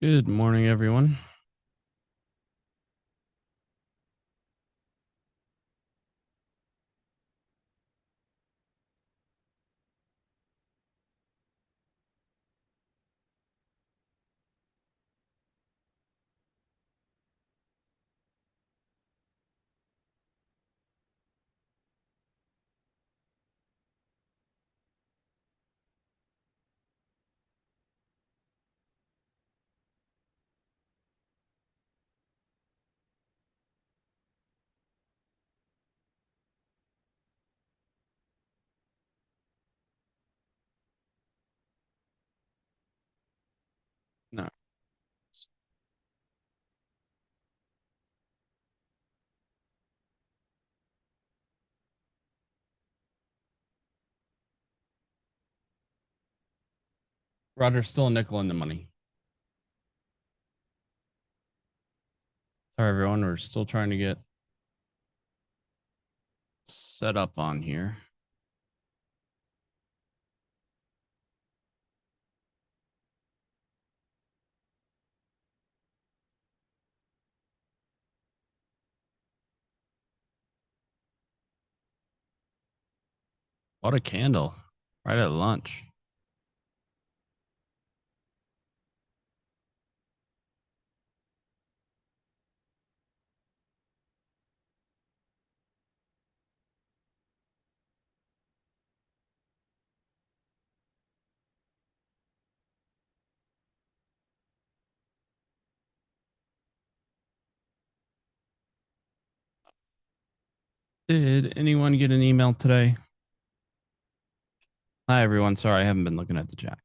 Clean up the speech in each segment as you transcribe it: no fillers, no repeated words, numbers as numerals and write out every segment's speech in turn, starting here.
Good morning, everyone. No, Roger's still a nickel in the money. Sorry, everyone. We're still trying to get set up on here. Bought a candle right at lunch. Did anyone get an email today? Hi, everyone. Sorry, I haven't been looking at the chat.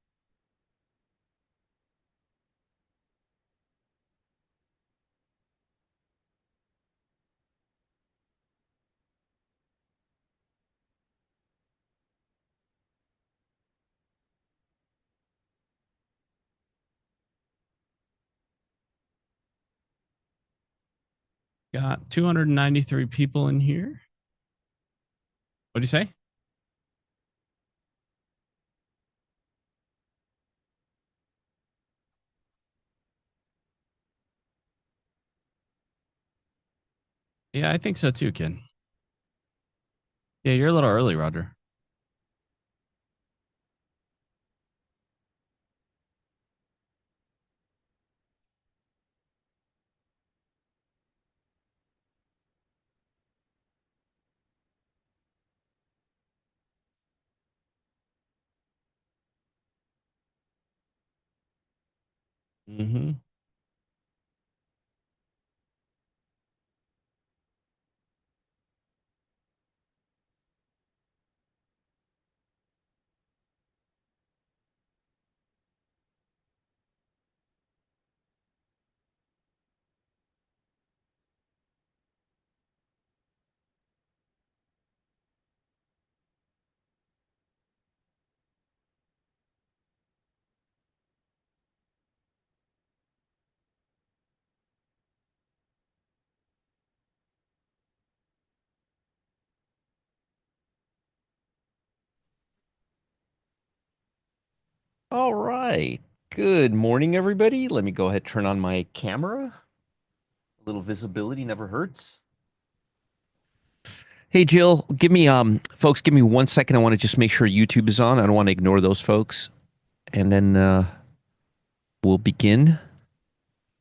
Got 293 people in here. What do you say? Yeah, I think so too, Ken. Yeah, you're a little early, Roger. Mm-hmm. All right. Good morning, everybody. Let me go ahead and turn on my camera. A little visibility never hurts. Hey, Jill, folks, give me 1 second. I want to just make sure YouTube is on. I don't want to ignore those folks. And then we'll begin.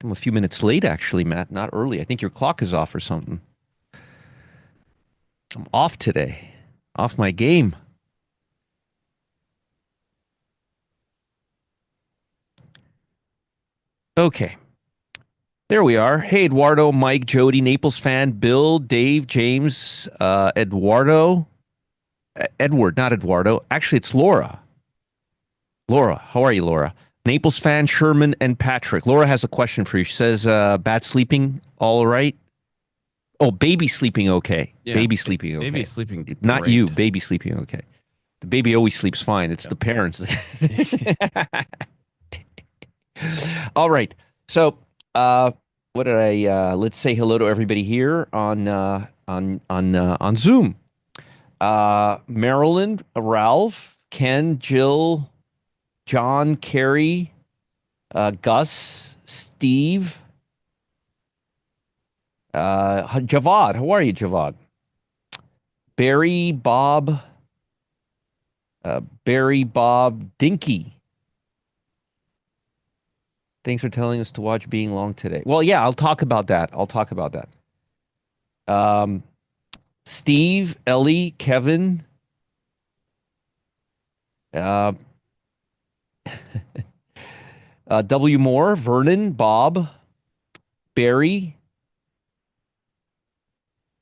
I'm a few minutes late, actually, Matt, not early. I think your clock is off or something. I'm off today, off my game. Okay. There we are. Hey, Eduardo, Mike, Jody, Naples fan, Bill, Dave, James, Eduardo. Edward, not Eduardo. Actually, it's Laura. Laura, how are you, Laura? Naples fan, Sherman, and Patrick. Laura has a question for you. She says, bad sleeping, all right? Oh, baby sleeping okay. Yeah, Baby sleeping baby's okay. sleeping Not you, great. baby sleeping okay. The baby always sleeps fine. It's the Yep. parents. All right. So, uh, what did let's say hello to everybody here on Zoom. Marilyn, Ralph, Ken, Jill, John, Carrie, Gus, Steve, Javad. How are you, Javad? Barry, Bob, Barry, Bob, Dinky. Thanks for telling us to watch Being Long today. Well, yeah, I'll talk about that. I'll talk about that. Um, Steve, Ellie, Kevin, uh, W. Moore, Vernon, Bob, Barry.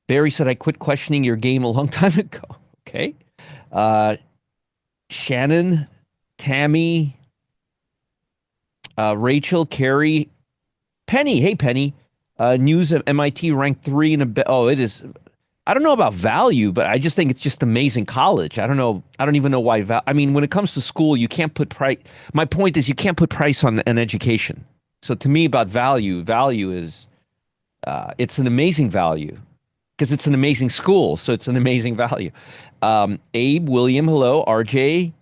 Barry said, I quit questioning your game a long time ago. Okay. Uh, Shannon, Tammy, Rachel, Carrie, Penny. Hey, Penny. News of MIT ranked three in a bit. Oh, it is. I don't know about value, but I just think it's just amazing college. I don't know. I don't even know why. I mean, when it comes to school, you can't put price. My point is, you can't put price on an education. So to me, about value, value is it's an amazing value because it's an amazing school. So it's an amazing value. Abe, William, hello. RJ,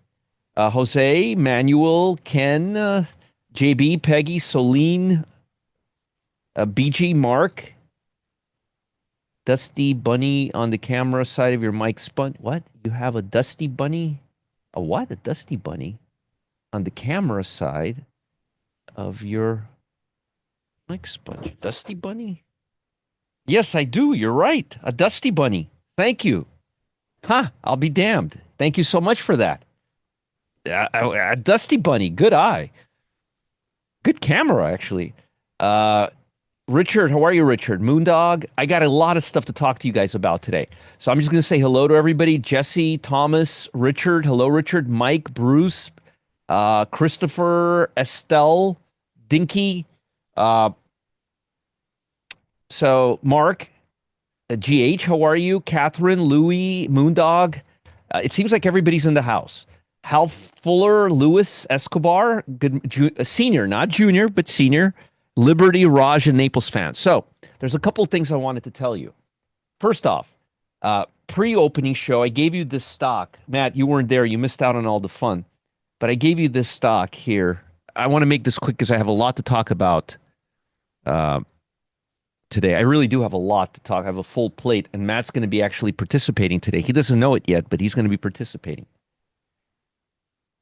Jose, Manuel, Ken, JB, Peggy, Soline, BG, Mark, Dusty Bunny on the camera side of your mic spun. What? You have a Dusty Bunny? A what? A Dusty Bunny on the camera side of your mic sponge. Dusty Bunny? Yes, I do. You're right. A Dusty Bunny. Thank you. Huh. I'll be damned. Thank you so much for that. A Dusty Bunny. Good eye. Good camera, actually. Uh, Richard, how are you, Richard? Moondog, I got a lot of stuff to talk to you guys about today. So I'm just going to say hello to everybody. Jesse, Thomas, Richard. Hello, Richard. Mike, Bruce, Christopher, Estelle, Dinky. Uh, so Mark, GH, how are you? Catherine, Louie, Moondog. It seems like everybody's in the house. Hal Fuller, Lewis Escobar, senior, not junior, but senior. Liberty, Raj, and Naples fans. So there's a couple of things I wanted to tell you. First off, pre-opening show, I gave you this stock. Matt, you weren't there. You missed out on all the fun. But I gave you this stock here. I want to make this quick because I have a lot to talk about uh, today. I really do have a lot to talk. I have a full plate, and Matt's going to be actually participating today. He doesn't know it yet, but he's going to be participating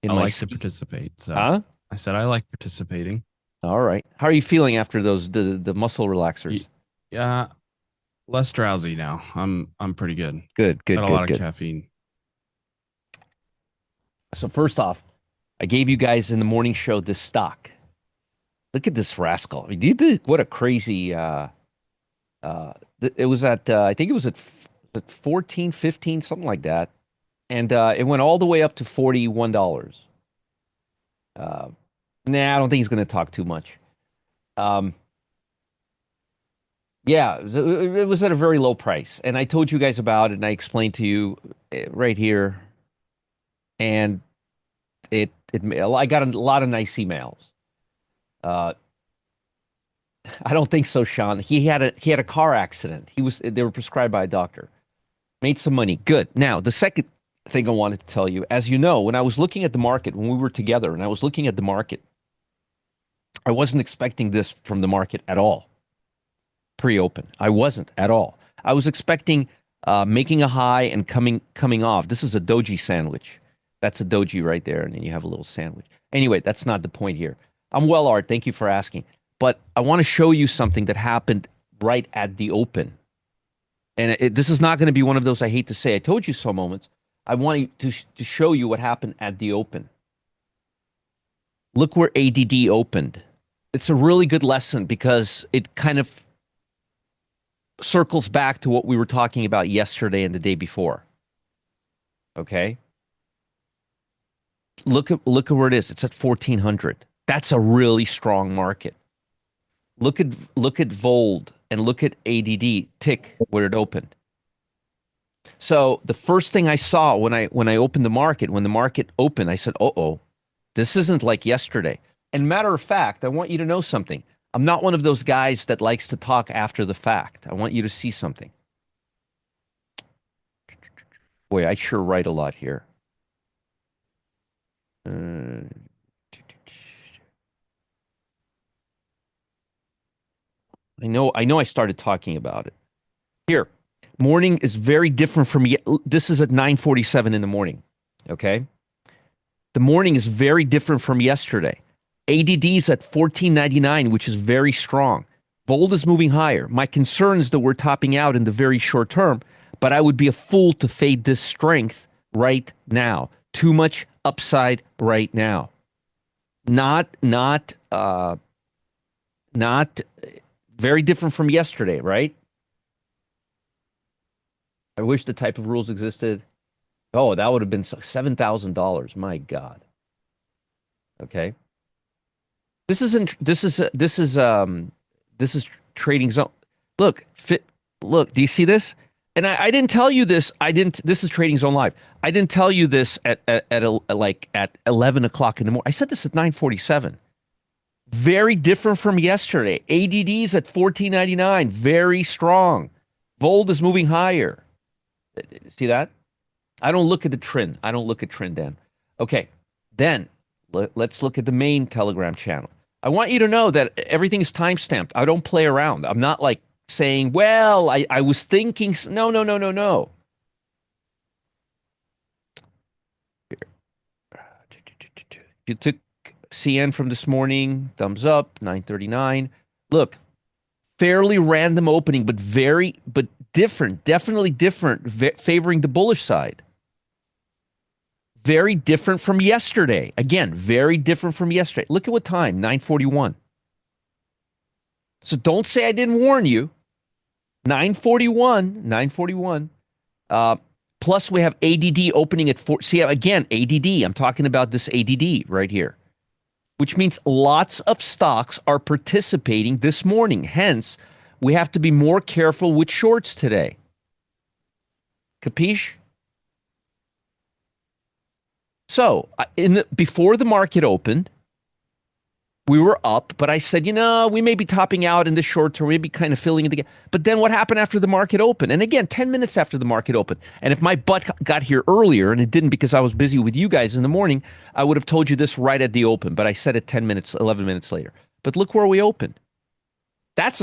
in I my like to participate. So Huh? I said I like participating. All right. How are you feeling after the muscle relaxers? Yeah, less drowsy now. I'm pretty good. Good, Got good, a lot good, of good. caffeine. So first off, I gave you guys in the morning show this stock. Look at this rascal. I mean, what a crazy it was at I think it was at 14, 15, something like that. And it went all the way up to $41. Uh, nah, I don't think he's going to talk too much. Um, yeah, it was at a very low price. And I told you guys about it and I explained to you right here. And I got a lot of nice emails. Uh, I don't think so, Sean. He had a car accident. They were prescribed by a doctor. Made some money. Good. Now, the second thing I wanted to tell you, as you know, when I was looking at the market, when we were together and I was looking at the market, I wasn't expecting this from the market at all. Pre-open. I wasn't at all. I was expecting making a high and coming off. This is a doji sandwich. That's a doji right there, and then you have a little sandwich. Anyway, that's not the point here. I'm well, Art. Thank you for asking. But I want to show you something that happened right at the open. And this is not going to be one of those I hate to say I told you so moments. I want to show you what happened at the open. Look where ADD opened. It's a really good lesson because it kind of circles back to what we were talking about yesterday and the day before. Okay? Look at where it is. It's at 1400. That's a really strong market. Look at Vold and look at ADD tick where it opened. So the first thing I saw when I opened the market, when the market opened, I said, "Uh-oh, this isn't like yesterday." And matter of fact, I want you to know something. I'm not one of those guys that likes to talk after the fact. I want you to see something. Boy, I sure write a lot here. Uh, I started talking about it. Here, morning is very different from this is at 9:47 in the morning. Okay? The morning is very different from yesterday. ADD is at 14.99, which is very strong. Gold is moving higher. My concern is that we're topping out in the very short term, but I would be a fool to fade this strength right now. Too much upside right now. Not very different from yesterday, right? I wish the type of rules existed. Oh, that would have been $7,000. My God. Okay. This is trading zone. Look, look, do you see this? And I didn't tell you this. I didn't This is trading zone live. I didn't tell you this at 11 o'clock in the morning. I said this at 9:47. Very different from yesterday. ADD's at 14.99, very strong. Gold is moving higher. See that? I don't look at the trend. I don't look at trend, Dan. Okay, then let's look at the main Telegram channel. I want you to know that everything is timestamped. I don't play around. I'm not like saying, well, I was thinking. No, no, no, no, no. You took CN from this morning, thumbs up, 9:39. Look, fairly random opening, but different, definitely different, favoring the bullish side. Very different from yesterday. Again, very different from yesterday. Look at what time, 9:41. So don't say I didn't warn you. 9:41, 9:41. Plus we have ADD opening at 4. See, again, ADD. I'm talking about this ADD right here, which means lots of stocks are participating this morning. Hence, we have to be more careful with shorts today. Capiche? So, before the market opened, we were up, but I said, we may be topping out in the short term, maybe kind of filling in the gap. But then what happened after the market opened? And again, 10 minutes after the market opened. And if my butt got here earlier, and it didn't because I was busy with you guys in the morning, I would have told you this right at the open. But I said it 10 minutes, 11 minutes later. But look where we opened. That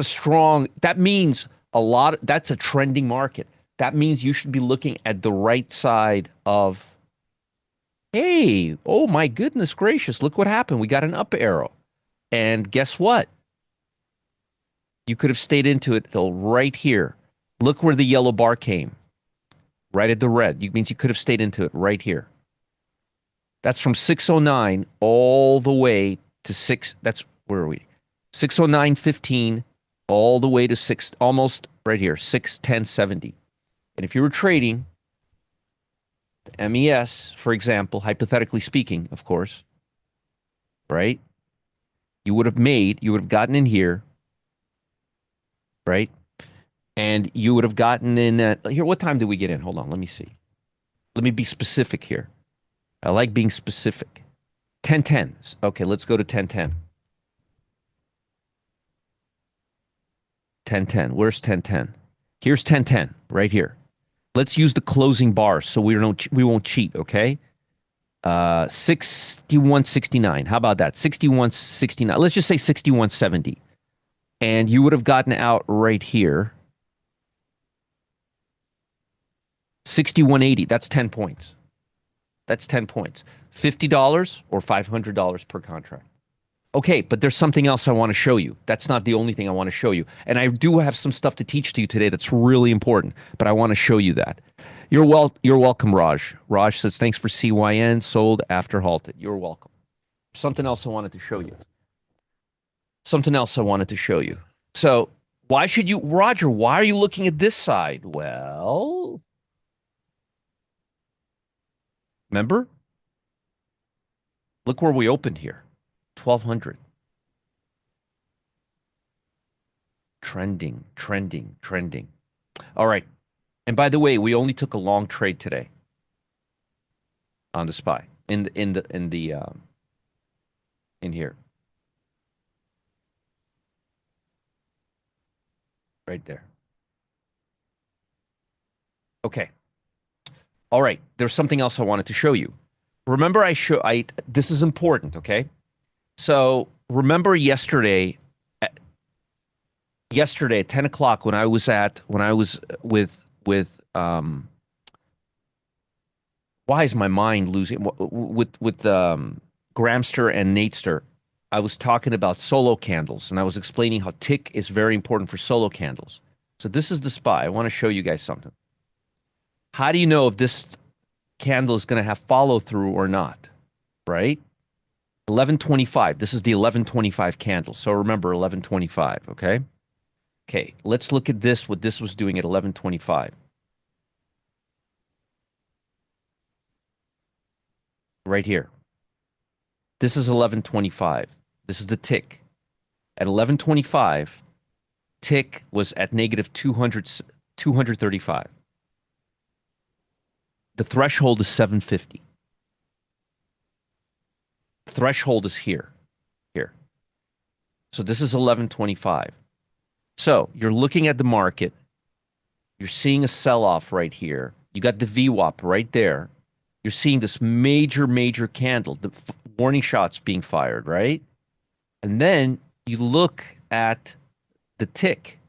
means that's a trending market. That means you should be looking at the right side of, hey, oh my goodness gracious, look what happened. We got an up arrow. And guess what? You could have stayed into it till right here. Look where the yellow bar came. Right at the red. It means you could have stayed into it right here. That's from 609 all the way to 6. Where are we? 609.15 all the way to 6, almost right here, 610.70. And if you were trading the MES, for example, hypothetically speaking, of course, right? You would have gotten in here, right? And you would have gotten in here. What time did we get in? Hold on, let me see. Let me be specific here. I like being specific. 10:10. Okay, let's go to 10:10. 10:10. Where's 10:10? Here's 10:10 right here. Let's use the closing bar so we won't cheat, okay? 61.69. How about that? 61.69. Let's just say 61.70. And you would have gotten out right here. 61.80. That's 10 points. That's 10 points. $50 or $500 per contract. Okay, but there's something else I want to show you. That's not the only thing I want to show you. And I do have some stuff to teach to you today that's really important, but I want to show you that. You're welcome, Raj. Raj says, thanks for CYN, sold after halted. You're welcome. Something else I wanted to show you. So Roger, why are you looking at this side? Well, remember? Look where we opened here. 1200. Trending. All right. And by the way, we only took a long trade today on the SPY in here. Right there. Okay. All right. There's something else I wanted to show you. Remember this is important, okay? So remember yesterday, yesterday at 10 o'clock when I was with why is my mind losing with Gramster and Natester. I was talking about solo candles and I was explaining how tick is very important for solo candles. So this is the SPY. I want to show you guys something. How do you know if this candle is going to have follow through or not? Right? 1125. This is the 1125 candle. So remember 1125, okay? Okay, let's look at this, what this was doing at 1125. Right here. This is 1125. This is the tick. At 1125, tick was at negative 235. The threshold is 750. Threshold is here. Here. So this is 1125. So you're looking at the market. You're seeing a sell-off right here. You got the VWAP right there. You're seeing this major, major candle, the warning shots being fired, right? And then you look at the tick.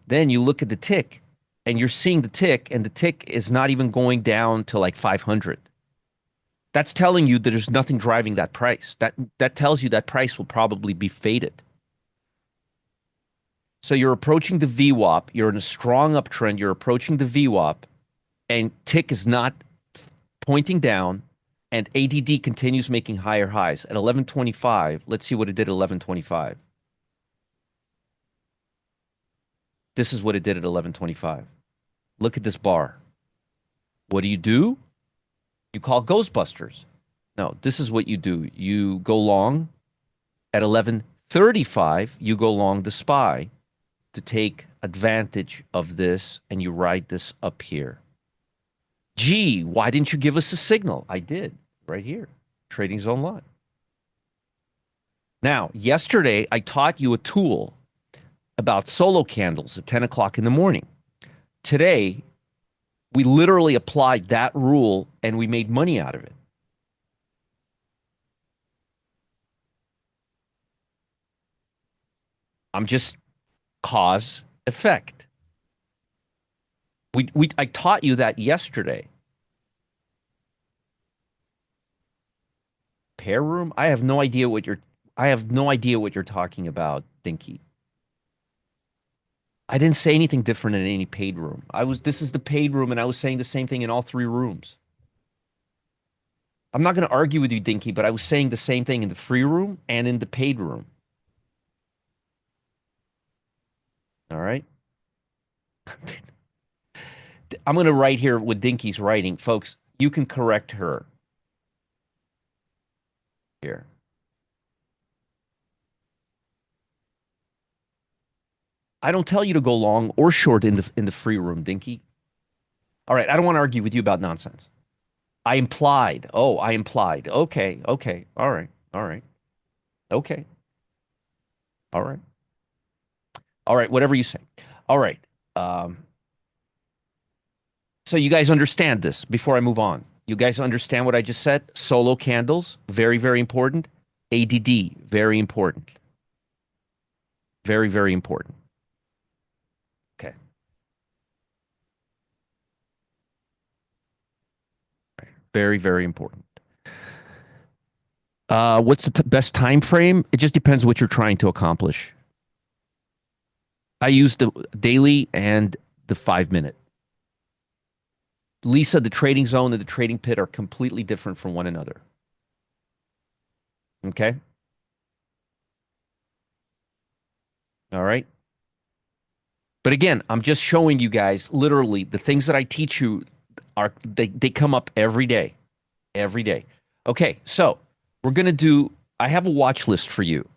Then you look at the tick, and you're seeing the tick, and the tick is not even going down to like 500. That's telling you that there's nothing driving that price. That tells you that price will probably be faded. So you're approaching the VWAP. You're in a strong uptrend. You're approaching the VWAP, and tick is not pointing down, and ADD continues making higher highs. At 1125, let's see what it did at 1125. This is what it did at 1125. Look at this bar. What do? You call Ghostbusters. No, this is what you do. You go long. At 1135, you go long the SPY to take advantage of this, and you ride this up here. Gee, why didn't you give us a signal? I did, right here. Trading Zone Live. Now, yesterday, I taught you a tool about solo candles at 10 o'clock in the morning. Today, we literally applied that rule and we made money out of it. I'm just cause effect. I taught you that yesterday. Pair room? I have no idea what you're talking about, Dinky. I didn't say anything different in any paid room. This is the paid room, and I was saying the same thing in all three rooms. I'm not going to argue with you, Dinky, but I was saying the same thing in the free room and in the paid room. All right? I'm going to write here what Dinky's writing. Folks, you can correct her. Here. I don't tell you to go long or short in the free room, Dinky. All right, I don't want to argue with you about nonsense. I implied. Oh, I implied. Okay, okay. All right. All right. Okay. All right. All right, whatever you say. All right. So you guys understand this before I move on. You guys understand what I just said? Solo candles, very, very important. ADD, very important. Very, very important. Okay. Very, very important. What's the best time frame? It just depends what you're trying to accomplish. I use the daily and the 5 minute. Lisa, the trading zone and the trading pit are completely different from one another. Okay? All right? But again, I'm just showing you guys literally the things that I teach you they come up every day. Every day. Okay, so we're going to do, I have a watch list for you,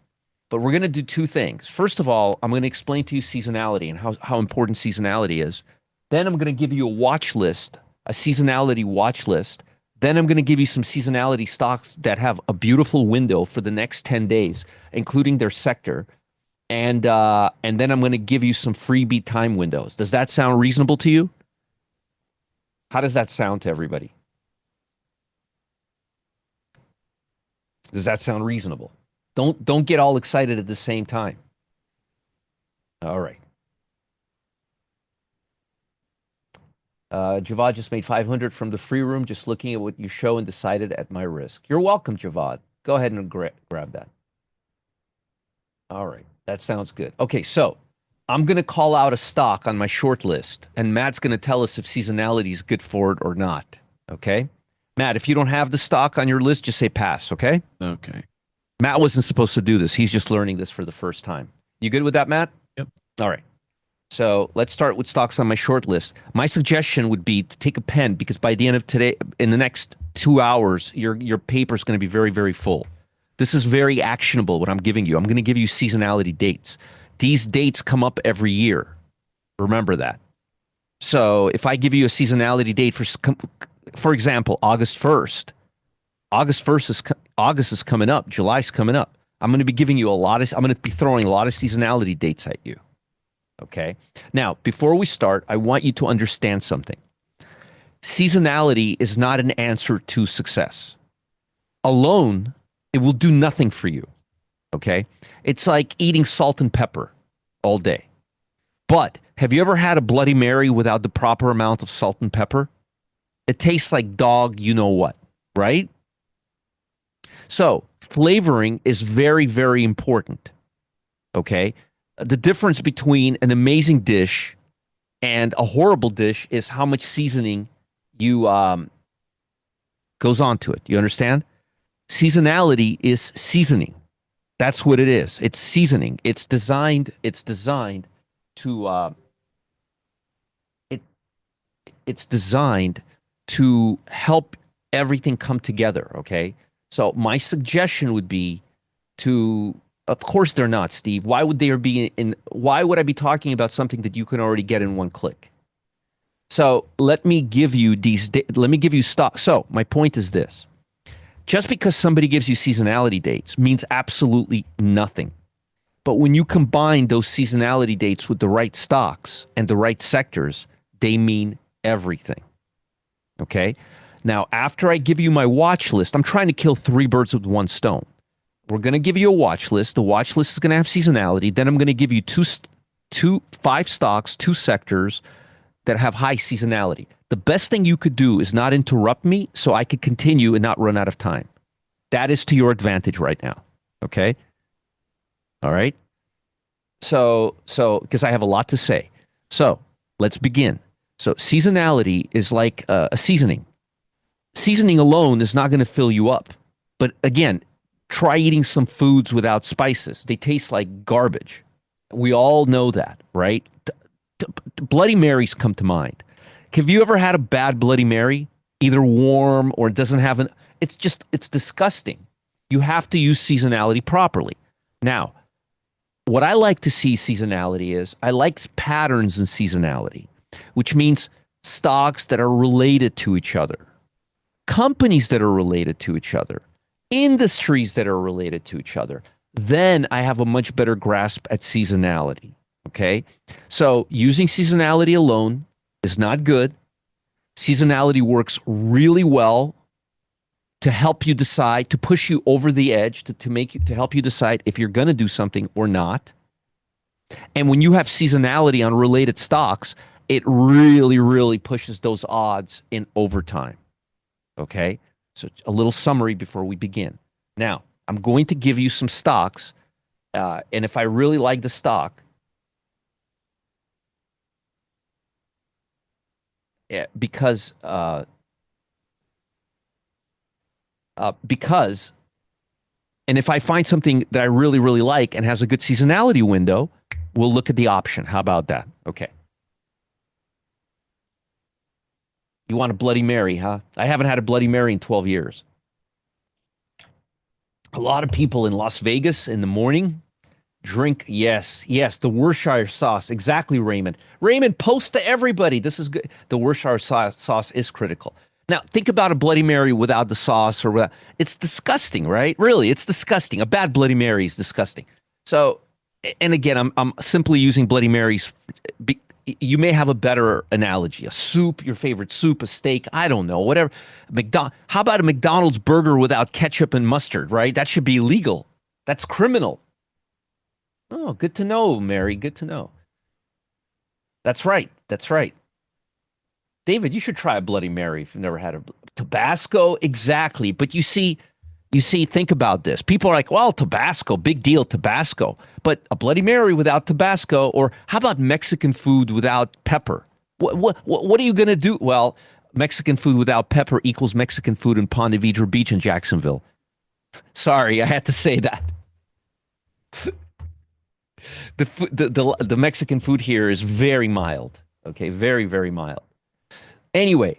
but we're going to do two things. First of all, I'm going to explain to you seasonality and how important seasonality is. Then I'm going to give you a watch list, a seasonality watch list. Then I'm going to give you some seasonality stocks that have a beautiful window for the next 10 days, including their sector. And then I'm going to give you some freebie time windows. Does that sound reasonable to you? How does that sound to everybody? Does that sound reasonable? Don't get all excited at the same time. All right. Javad just made 500 from the free room, just looking at what you show and decided at my risk. You're welcome, Javad. Go ahead and grab that. All right. That sounds good. Okay, so I'm going to call out a stock on my short list, and Matt's going to tell us if seasonality is good for it or not. Okay? Matt, if you don't have the stock on your list, just say pass, okay? Okay. Matt wasn't supposed to do this. He's just learning this for the first time. You good with that, Matt? Yep. All right. So let's start with stocks on my short list. My suggestion would be to take a pen because by the end of today, in the next 2 hours, your paper is going to be very, very full. This is very actionable, what I'm giving you. I'm going to give you seasonality dates. These dates come up every year. Remember that. So if I give you a seasonality date for example, August 1st, August is coming up, July's coming up. I'm going to be giving you I'm going to be throwing a lot of seasonality dates at you. Okay. Now, before we start, I want you to understand something. Seasonality is not an answer to success. Alone, it will do nothing for you. Okay. It's like eating salt and pepper all day. But have you ever had a Bloody Mary without the proper amount of salt and pepper? It tastes like dog, you know what, right? So flavoring is very, very important. Okay. The difference between an amazing dish and a horrible dish is how much seasoning you goes on to it. You understand? Seasonality is seasoning. That's what it is. It's seasoning. It's designed to it's designed to help everything come together, okay? So my suggestion would be to of course they're not, Steve. Why would why would I be talking about something that you can already get in one click? So let me give you stock. So my point is this. Just because somebody gives you seasonality dates means absolutely nothing. But when you combine those seasonality dates with the right stocks and the right sectors, they mean everything. Okay? Now, after I give you my watch list, I'm trying to kill three birds with one stone. We're going to give you a watch list. The watch list is going to have seasonality. Then I'm going to give you five stocks, two sectors that have high seasonality. The best thing you could do is not interrupt me so I could continue and not run out of time. That is to your advantage right now. Okay? All right? So because I have a lot to say. So let's begin. So seasonality is like a seasoning. Seasoning alone is not going to fill you up. But again, try eating some foods without spices. They taste like garbage. We all know that, right? Bloody Marys come to mind. Have you ever had a bad Bloody Mary? Either warm or it doesn't have it's disgusting. You have to use seasonality properly. Now, what I like to see seasonality is I like patterns in seasonality, which means stocks that are related to each other, companies that are related to each other, industries that are related to each other. Then I have a much better grasp at seasonality. Okay. So using seasonality alone is not good. Seasonality works really well to help you decide, to push you over the edge, to help you decide if you're going to do something or not. And when you have seasonality on related stocks, it really, really pushes those odds in overtime. Okay. So a little summary before we begin. Now, I'm going to give you some stocks. And if I really like the stock, because and if I find something that I really, really like and has a good seasonality window, we'll look at the option. How about that? Okay. You want a Bloody Mary, huh? I haven't had a Bloody Mary in 12 years. A lot of people in Las Vegas in the morning drink, yes, the Worcestershire sauce. Exactly, Raymond. Raymond, post to everybody. This is good. The Worcestershire sauce is critical. Now, think about a Bloody Mary without the sauce or without. It's disgusting, right? Really, it's disgusting. A bad Bloody Mary is disgusting. So, and again, I'm simply using Bloody Marys. You may have a better analogy. A soup, your favorite soup, a steak, I don't know, whatever. How about a McDonald's burger without ketchup and mustard, right? That should be illegal. That's criminal. Oh, good to know, Mary. Good to know. That's right. That's right. David, you should try a Bloody Mary if you've never had a Tabasco. Exactly. But you see, think about this. People are like, well, Tabasco, big deal, Tabasco. But a Bloody Mary without Tabasco, or how about Mexican food without pepper? What are you going to do? Well, Mexican food without pepper equals Mexican food in Ponte Vedra Beach in Jacksonville. Sorry, I had to say that. The Mexican food here is very mild. Okay, very, very mild. Anyway,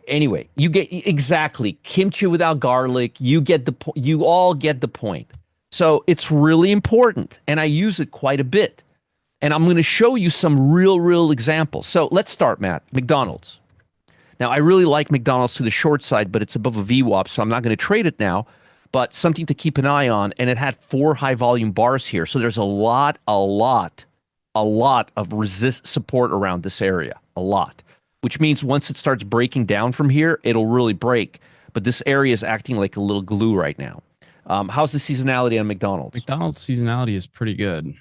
you get exactly kimchi without garlic. You all get the point. So it's really important, and I use it quite a bit. And I'm going to show you some real examples. So let's start, Matt. McDonald's. Now, I really like McDonald's to the short side, but it's above a VWAP, so I'm not going to trade it now. But something to keep an eye on, and it had 4 high volume bars here, so there's a lot of resist support around this area, a lot. Which means once it starts breaking down from here, it'll really break. But this area is acting like a little glue right now. How's the seasonality on McDonald's? McDonald's seasonality is pretty good.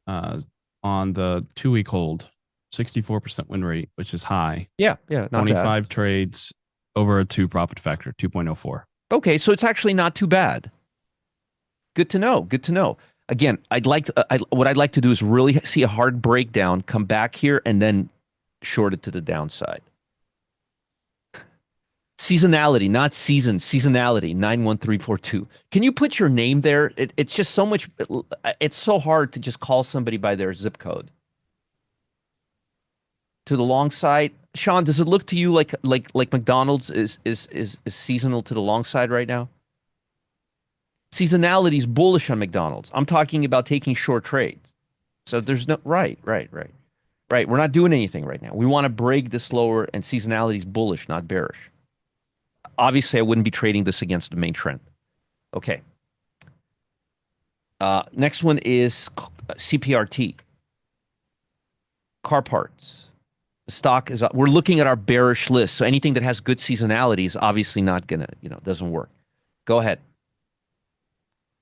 Uh, on the 2 week hold, 64% win rate, which is high. Yeah, not bad. 25 trades over a 2 profit factor, 2.04. Okay, so it's actually not too bad. Good to know. Good to know. Again, what I'd like to do is really see a hard breakdown, come back here, and then short it to the downside. Seasonality, not season. Seasonality, 91342. Can you put your name there? It's just so much. It's so hard to just call somebody by their zip code. To the long side, Sean, does it look to you like McDonald's is seasonal to the long side right now? Seasonality is bullish on McDonald's. I'm talking about taking short trades. So there's no right. We're not doing anything right now. We want to break this lower, and seasonality is bullish, not bearish. Obviously, I wouldn't be trading this against the main trend. Okay. Next one is CPRT, car parts. The stock is. We're looking at our bearish list, so anything that has good seasonality is obviously not gonna, doesn't work. Go ahead,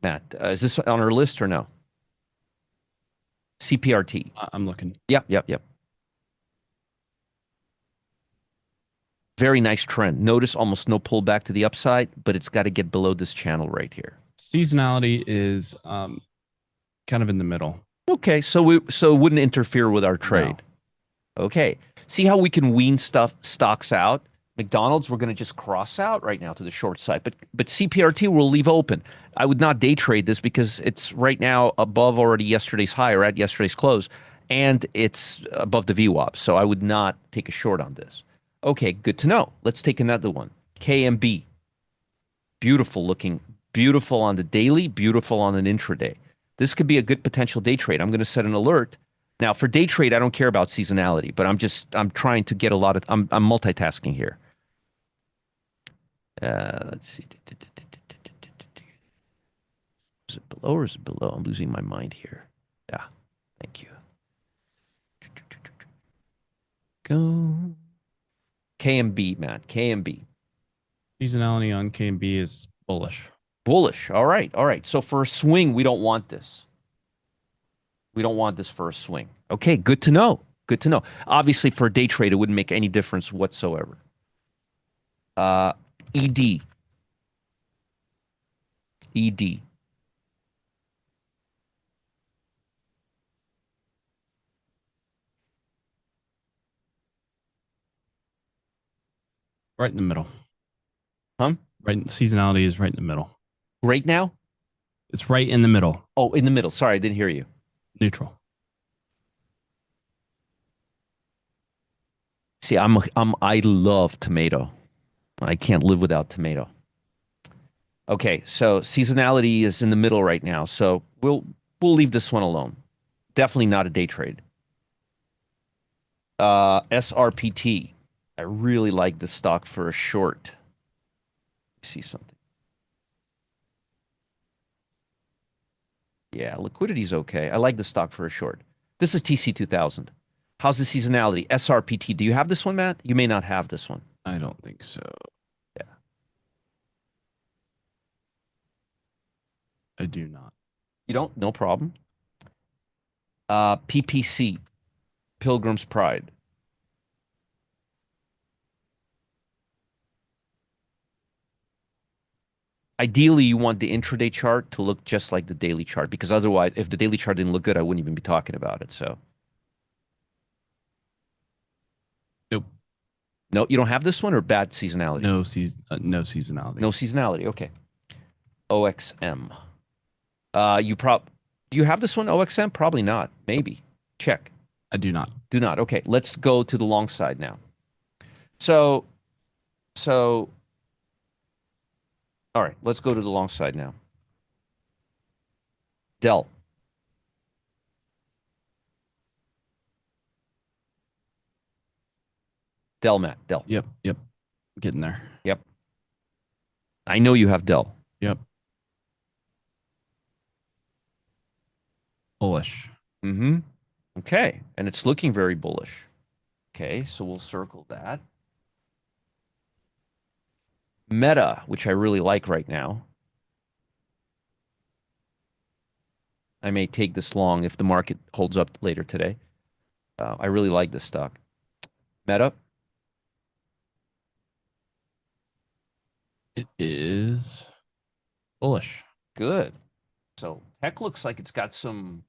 Matt. Is this on our list or no? CPRT. I'm looking. Yep. Very nice trend. Notice almost no pullback to the upside, but it's got to get below this channel right here. Seasonality is kind of in the middle. Okay, so it wouldn't interfere with our trade. No. Okay. See how we can wean stocks out? McDonald's, we're going to just cross out right now to the short side, but CPRT we'll leave open. I would not day trade this because it's right now above already yesterday's high or at yesterday's close, and it's above the VWAP, so I would not take a short on this. Okay, good to know. Let's take another one. KMB. Beautiful looking, beautiful on the daily, beautiful on an intraday. This could be a good potential day trade. I'm going to set an alert. Now, for day trade, I don't care about seasonality, but I'm trying to get I'm multitasking here. Let's see. Is it below or is it below? I'm losing my mind here. Yeah, thank you. Go. KMB, Matt. KMB. Seasonality on KMB is bullish. Bullish. All right. So for a swing, we don't want this. We don't want this for a swing. Okay, good to know. Good to know. Obviously, for a day trade, it wouldn't make any difference whatsoever. ED. ED. Right in the middle. Huh? Right. Seasonality is right in the middle. Right now? It's right in the middle. Oh, in the middle. Sorry, I didn't hear you. Neutral. See, I love tomato. I can't live without tomato. Okay, so seasonality is in the middle right now, so we'll leave this one alone. Definitely not a day trade. SRPT. I really like this stock for a short. See something. Yeah, liquidity's okay. I like the stock for a short. This is TC2000. How's the seasonality? SRPT. Do you have this one, Matt? You may not have this one. I don't think so. Yeah. I do not. You don't? No problem. PPC, Pilgrim's Pride. Ideally, you want the intraday chart to look just like the daily chart because otherwise, if the daily chart didn't look good, I wouldn't even be talking about it. So, Nope. no, you don't have this one or bad seasonality? No seasonality. No seasonality. Okay. OXM. You do you have this one, OXM? Probably not. Maybe. Check. I do not. Do not. Okay, let's go to the long side now. So, so, all right, let's go to the long side now. Dell. Dell, Matt. Dell. Yep. Yep. Getting there. Yep. I know you have Dell. Yep. Bullish. Mm-hmm. Okay, and it's looking very bullish. Okay, so we'll circle that. Meta, which I really like right now. I may take this long if the market holds up later today. I really like this stock. Meta, It is bullish. good. So tech looks like it's got some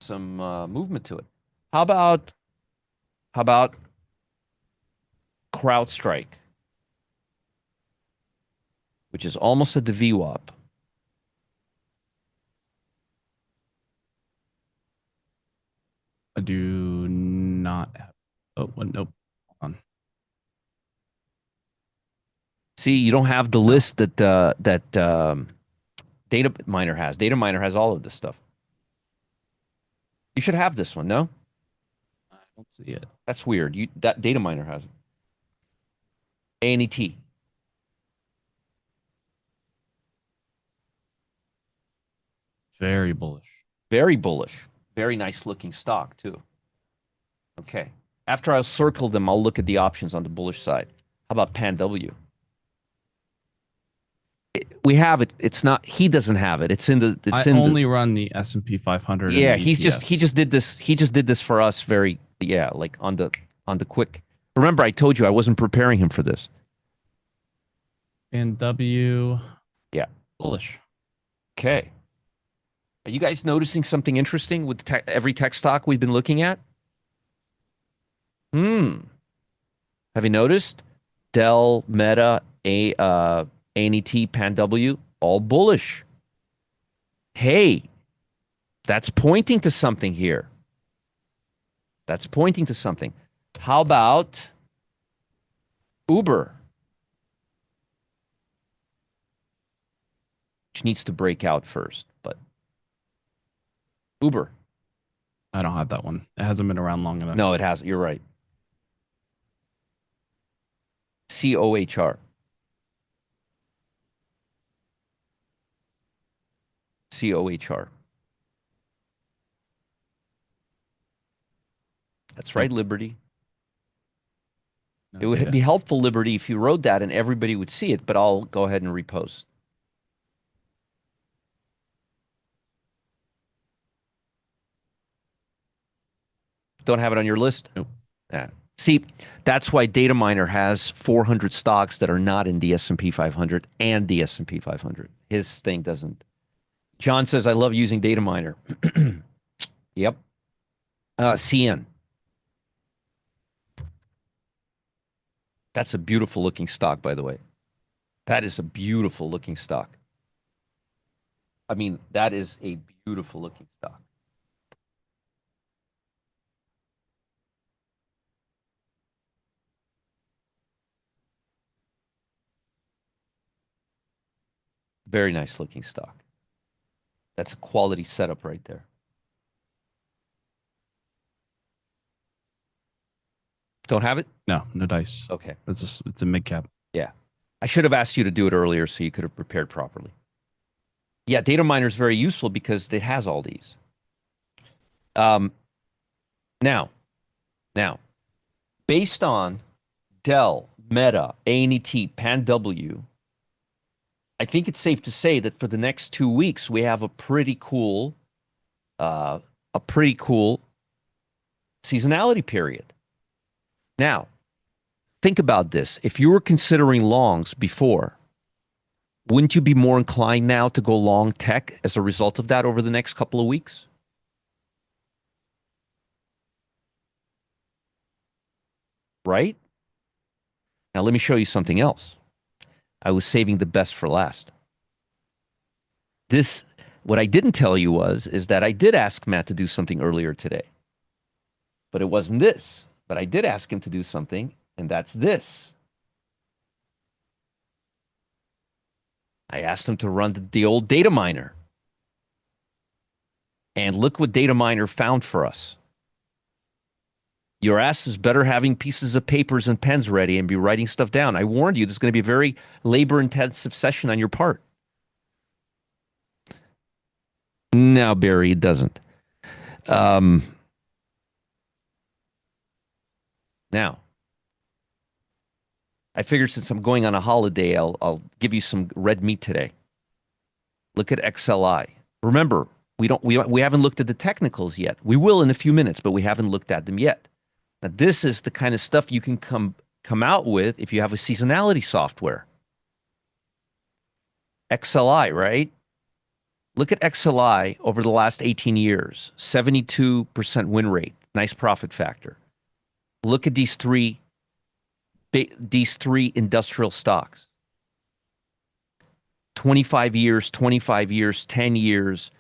movement to it. How about CrowdStrike, which is almost at the VWAP? I do not have. Oh, well, nope. Hold on. See, you don't have the No, list that Data Miner has. Data Miner has all of this stuff. You should have this one, no? I don't see it. That's weird. That Data Miner has it. ANET. Very bullish. Very bullish. Very nice looking stock, too. Okay. After I circle them, I'll look at the options on the bullish side. How about Pan W? We have it. It's not. He doesn't have it. It's in the. I It's in the. only run the S&P 500 and Yeah, the ETFs. he just did this. He just did this for us. Very yeah, like on the quick. Remember, I told you I wasn't preparing him for this. And W Yeah. bullish. Okay. Are you guys noticing something interesting with every tech stock we've been looking at? Hmm. Have you noticed? Dell, Meta, ANET, Pan W, all bullish. Hey, that's pointing to something here. That's pointing to something. How about Uber, which needs to break out first, but Uber. I don't have that one. It hasn't been around long enough. No, it has. You're right. COHR. COHR. That's right, Liberty. No It would data. be helpful, Liberty, if you wrote that and everybody would see it, but I'll go ahead and repost. Don't have it on your list? Nope. Yeah. See, that's why Data Miner has 400 stocks that are not in the S&P 500 and the S&P 500. His thing doesn't. John says, I love using Data Miner. Yep. CN. That's a beautiful looking stock, by the way. That is a beautiful looking stock. I mean, that is a beautiful looking stock. Very nice looking stock. That's a quality setup right there. Don't have it? No, no dice. Okay. It's a mid cap. Yeah. I should have asked you to do it earlier so you could have prepared properly. Yeah, data miner is very useful because it has all these. Um, now, based on Dell, Meta, ANET, Pan W, I think it's safe to say that for the next 2 weeks we have a pretty cool a pretty cool seasonality period. Now, think about this. If you were considering longs before, wouldn't you be more inclined now to go long tech as a result of that over the next couple of weeks? Right? Now, let me show you something else. I was saving the best for last. What I didn't tell you is that I did ask Matt to do something earlier today, but it wasn't this. But I did ask him to do something, and that's this. I asked him to run the old data miner. And look what data miner found for us. Your ass is better having pieces of papers and pens ready and be writing stuff down. I warned you, this is going to be a very labor-intensive session on your part. No, Barry, it doesn't. Now, I figured since I'm going on a holiday, I'll give you some red meat today. Look at XLI. Remember, we haven't looked at the technicals yet. We will in a few minutes, but we haven't looked at them yet. Now, this is the kind of stuff you can come out with if you have a seasonality software. XLI, right? Look at XLI over the last 18 years. 72% win rate. Nice profit factor. Look at these three industrial stocks. 25 years, 25 years, 10 years.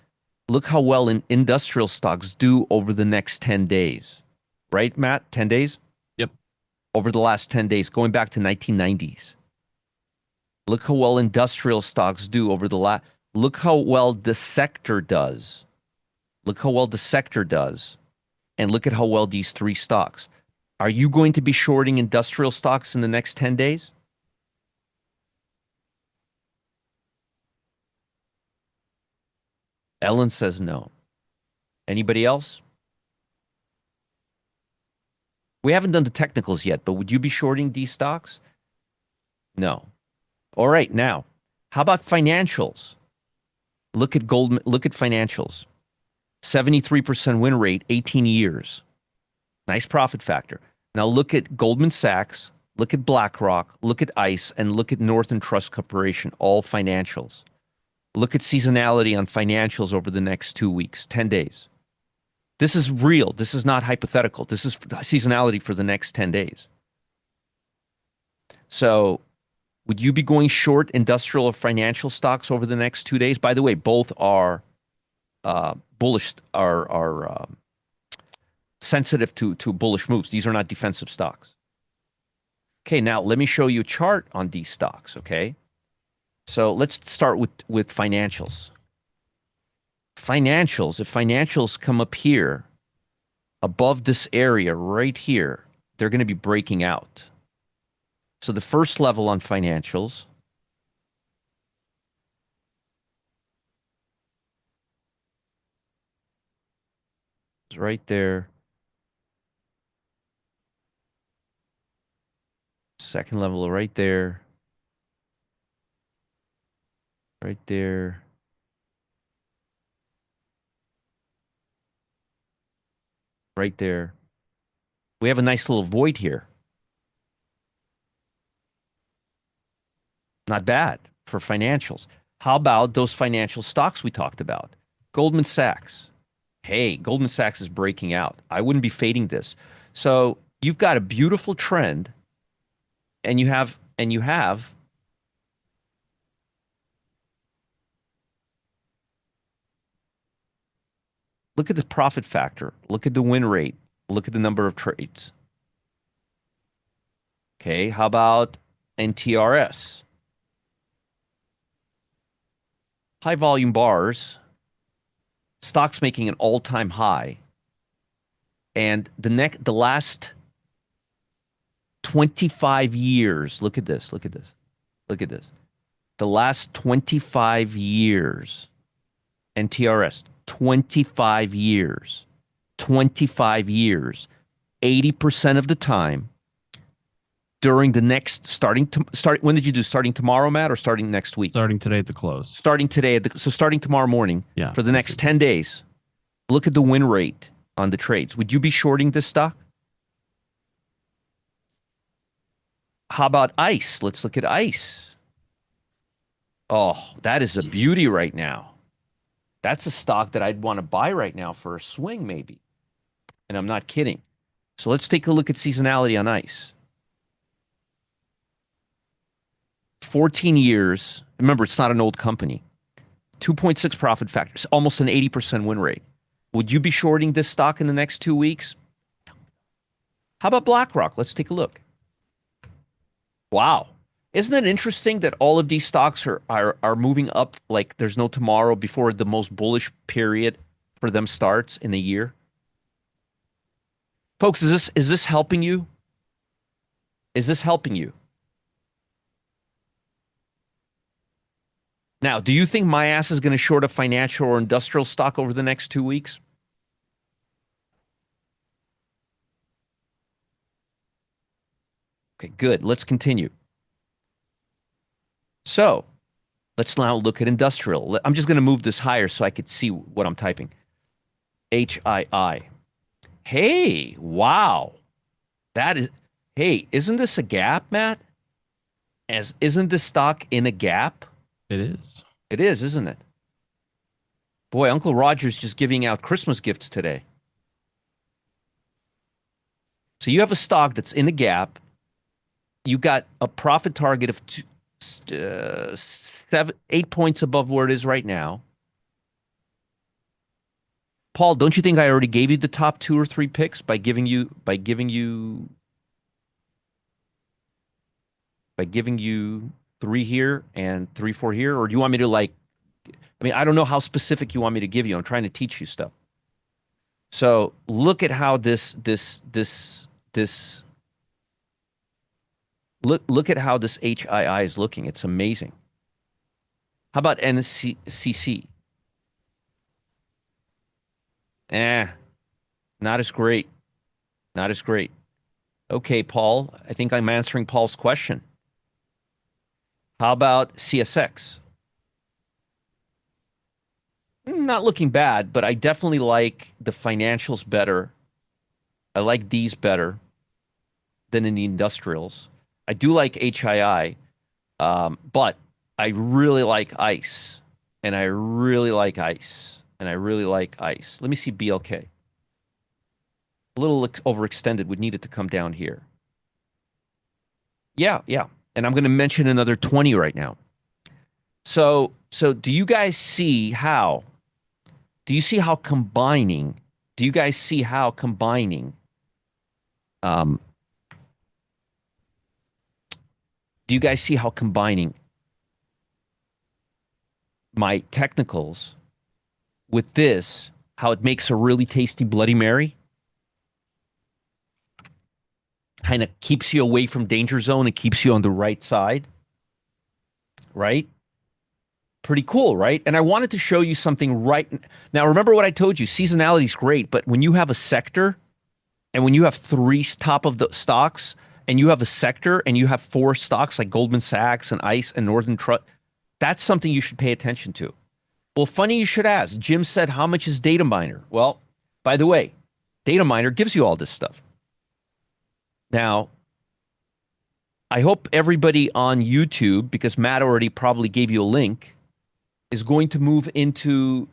Look how well industrial stocks do over the next 10 days. Right, Matt? 10 days? Yep. Over the last 10 days, going back to 1990s. Look how well industrial stocks do over the last... Look how well the sector does. Look how well the sector does. And look at how well these three stocks. Are you going to be shorting industrial stocks in the next 10 days? Ellen says no. Anybody else? We haven't done the technicals yet, but would you be shorting these stocks? No. All right, now, how about financials? Look at Goldman, look at financials. 73% win rate, 18 years. Nice profit factor. Now look at Goldman Sachs, look at BlackRock, look at ICE, and look at Northern Trust Corporation, all financials. Look at seasonality on financials over the next 2 weeks, 10 days. This is real. This is not hypothetical. This is seasonality for the next 10 days. So would you be going short industrial or financial stocks over the next 2 days? By the way, both are bullish, are sensitive to bullish moves. These are not defensive stocks. Okay, now let me show you a chart on these stocks, okay? So let's start with financials. Financials, if financials come up here, above this area right here, they're going to be breaking out. So the first level on financials is right there. Second level right there. Right there. Right there. We have a nice little void here. Not bad for financials. How about those financial stocks we talked about? Goldman Sachs. Hey, Goldman Sachs is breaking out. I wouldn't be fading this. So you've got a beautiful trend, and you have look at the profit factor. Look at the win rate. Look at the number of trades. Okay, how about NTRS? High volume bars. Stocks making an all-time high. And the last 25 years, look at this, look at this, look at this. The last 25 years, NTRS, 25 years, 25 years, 80% of the time during the next, when did you do? Starting tomorrow, Matt, or starting next week? Starting today at the close. Starting today, so starting tomorrow morning, Yeah. for the next 10 days, Look at the win rate on the trades. Would you be shorting this stock? How about ICE? Let's look at ICE. Oh, that is a beauty right now. That's a stock that I'd want to buy right now for a swing, maybe. And I'm not kidding. So let's take a look at seasonality on ICE. 14 years. Remember, it's not an old company. 2.6 profit factors, almost an 80% win rate. Would you be shorting this stock in the next 2 weeks? How about BlackRock? Let's take a look. Wow. Isn't it interesting that all of these stocks are moving up like there's no tomorrow before the most bullish period for them starts in a year? Folks, is this helping you? Is this helping you? Now, do you think my ass is going to short a financial or industrial stock over the next 2 weeks? Okay, good. Let's continue. So let's now look at industrial. I'm just going to move this higher so I could see what I'm typing. HII. Hey, wow. That is, hey, isn't this a gap, Matt? Isn't this stock in a gap? It is. It is, isn't it? Boy, Uncle Roger's just giving out Christmas gifts today. So you have a stock that's in a gap. You got a profit target of 8 points above where it is right now. Paul, don't you think I already gave you the top 2 or 3 picks by giving you 3 here and 3, 4 here? Or do you want me to I don't know how specific you want me to give you. I'm trying to teach you stuff. So look at how look at how this HII is looking. It's amazing. How about NCC? Not as great. Not as great. Okay, Paul, I think I'm answering Paul's question. How about CSX? Not looking bad, but I definitely like the financials better. I like these better than in the industrials. I do like HII, but I really like ICE, and I really like ICE, and I really like ICE. Let me see BLK. A little overextended, would need it to come down here. Yeah, yeah. And I'm going to mention another 20 right now. So do you guys see how? Do you see how combining? Do you guys see how combining? Do you guys see how combining my technicals with this, how it makes a really tasty Bloody Mary? Kind of keeps you away from danger zone and keeps you on the right side, right? Pretty cool, right? And I wanted to show you something right now. Remember what I told you, seasonality is great, but when you have a sector and when you have 3 top of the stocks and you have a sector and you have 4 stocks like Goldman Sachs and ICE and Northern Trust, that's something you should pay attention to. Well, funny you should ask. Jim said, how much is Data Miner? Well, by the way, Data Miner gives you all this stuff. Now, I hope everybody on YouTube, because Matt already probably gave you a link, is going to move into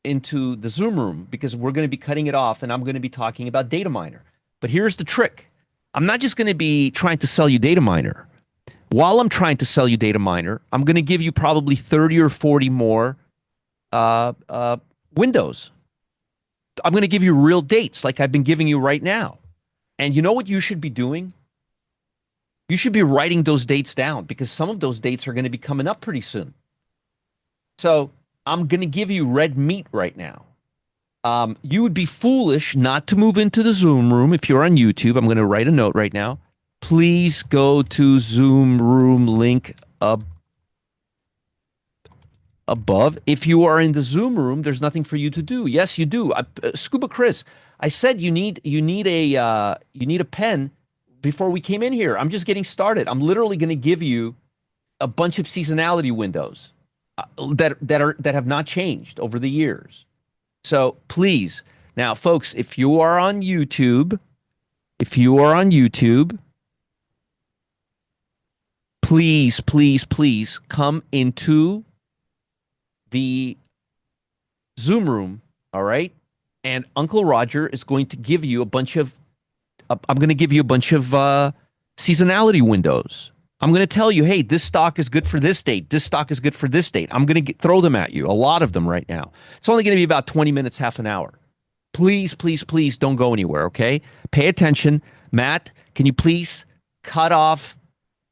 the Zoom room, because we're going to be cutting it off and I'm going to be talking about Data Miner. But here's the trick. I'm not just going to be trying to sell you Data Miner. While I'm trying to sell you Data Miner, I'm going to give you probably 30 or 40 more windows. I'm going to give you real dates like I've been giving you right now. And you know what you should be doing? You should be writing those dates down, because some of those dates are going to be coming up pretty soon. So I'm going to give you red meat right now. You would be foolish not to move into the Zoom room if you're on YouTube. I'm going to write a note right now. Please go to Zoom room link above. If you are in the Zoom room, there's nothing for you to do. Yes, you do. Scuba Chris, I said you need a pen before we came in here. I'm just getting started. I'm literally going to give you a bunch of seasonality windows that have not changed over the years. So please, now, folks, if you are on YouTube, if you are on YouTube, please, please, please come into the Zoom room. All right. And Uncle Roger is going to give you a bunch of, I'm going to give you a bunch of seasonality windows. I'm going to tell you, hey, this stock is good for this date. This stock is good for this date. I'm going to throw them at you, a lot of them right now. It's only going to be about 20 minutes, half an hour. Please, please, please don't go anywhere, okay? Pay attention. Matt, can you please cut off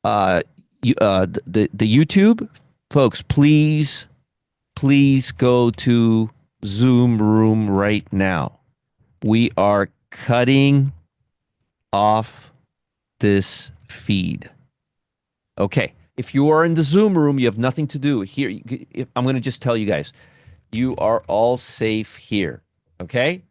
the YouTube? Folks, please, please go to Zoom room right now. We are cutting off this feed. Okay. If you are in the Zoom room, you have nothing to do. Here, I'm going to just tell you guys, you are all safe here. Okay?